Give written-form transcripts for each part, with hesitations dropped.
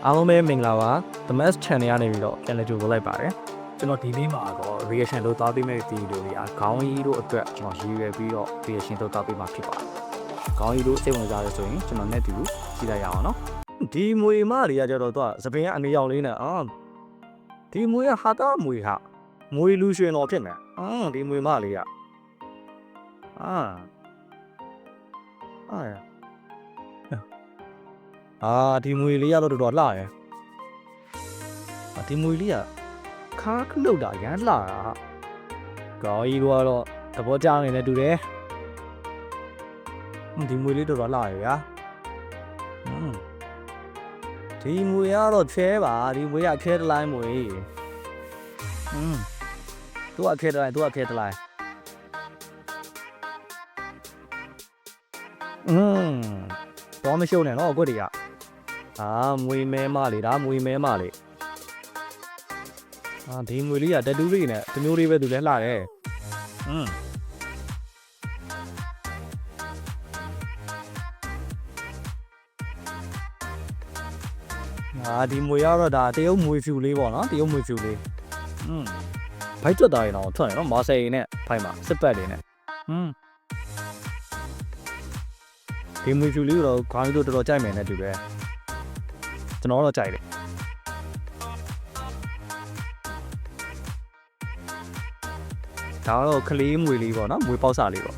အားလုံးပဲမင်္ဂလာပါ The Mass Channel ကနေပြီးတော့ပြန်လည်ကြိုဆိုလိုက်ပါတယ်ကျွန်တော်ဒီနေ့မှာတော့ reaction လုပ်သားပေးမဲ့ဗီဒီယိုတွေအားခေါင်းကြီးတို့အတွက်ကျွန်တော်ရည်ရွယ်ပြီးတော့ reaction လုပ်သားပေးမှာဖြစ်ပါတယ်ခေါင်းကြီးတို့စိတ်ဝင်စားရဆိုရင်ကျွန်တော်နဲ့တူကြည့်လိုက်ရအောင်နော်ဒီမွေမတွေကကြတော့သူကသပင်ကအနေရောင်လေးနဲ့ဒီမွေကဟာတာမွေဟာမွေလူရွှင်တော်ဖြစ်နေဒီမွေမလေးကဒီမွေလေးရတော့တော်တော်လှရယ်ဒီမွေလေးကခါခလုတ်တာရမ်းလှတာခေါင်းကြီးကတော့သဘောကျနေတယ်တူတယ်ဒီမွေလေးတော်တော်လှရယ်ဗျာဒီမွေကတော့ချဲပါဒီမွေကခဲတလိုင်းမွေသူကခဲတလိုင်းတော့မရှုံနဲ့နော်ကိုတည်းကမွေမဲမလေးဒါမွေမဲမလေးဒီမွေလေးကတတူးလေးနဲ့တမျိုးလေးပဲသူလည်းလှတယ်ဒီမွေကတော့ဒါတရုတ်မွေဖြူလေးပေါ့နော်တရုတ်မွေဖြူလေးဘိုက်ထွက်တာရင်တော့ထွက်နေနော်မာဆေနဲ့ဖိုက်မှာစစ်ပတ်လေးနဲ့ဒီမွေဖြူလေးတော့ခေါင်းကြီးတို့တော်တော်ကြိုက်မယ်နဲ့တူတယ်ကျွန်တော်တော့ကြိုက်တယ်ဒါတော့ကလေးမွေလေးပေါ့နော်မွေပေါက်စာလေးပေါ့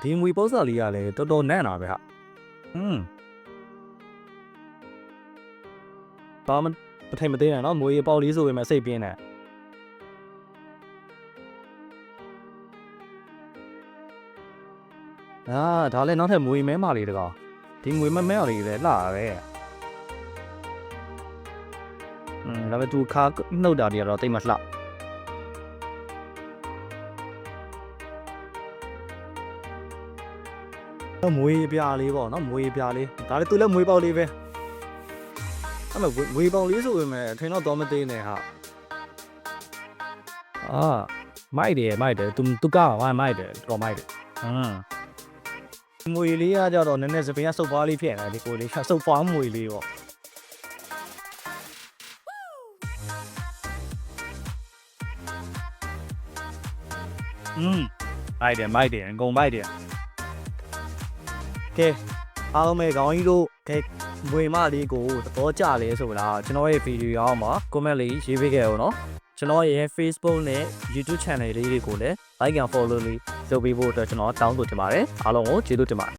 ဒီမွေပေါက်စာလေးကလည်းတော်တော်နန့်တာပဲဟာဘာမှမထိန်မသိနိုင်နော်မွေပေါက်လေးဆိုပေမဲ့စိတ်ပြင်းတယ်ဒါလည်းနောက်ထပ်မွေမဲမလေးတကောင်ဒီငွေမမဲလေးလည်းလှရပဲဒါပေမဲ့သူခါနှုတ်တာတွေကတော့တိတ်မလှမွေပြားလေးပေါ့နော်မွေပြားလေးဒါလည်းသူလည်းမွေပေါက်လေးပဲအဲ့မဲ့မွေပေါက်လေးဆိုပေမဲ့ထင်တော့မသိနေဟာမိုက်တယ်သူကမိုက်တယ်တော့မိုက်တယ်မွေလေးကကြတော့နည်းနည်းစပင်းကစုပ်ပွားလေးဖြစ်နေတယ်ဒီကိုလေးစုပ်ပွားမွေလေးပေါ့မိုက်တယ်အကုန်မိုက်တယ်ကဲအားလုံးပဲခေါင်းကြီးတို့ကဲမွေမလေးကိုသဘောကျလဲဆိုလားကျွန်တော်ရဲ့ဗီဒီယိုအောက်မှာ comment လေးရေးပေးခဲ့အောင်နော်ကျွန်တော်ရဲ့ Facebook နဲ့ YouTube channel လေးတွေကိုလည်း like and follow လေးလုပ်ပေးဖို့အတွက်ကျွန်တော်တောင်းဆိုချင်ပါတယ်အားလုံးကိုကျေးဇူးတင်ပါတယ်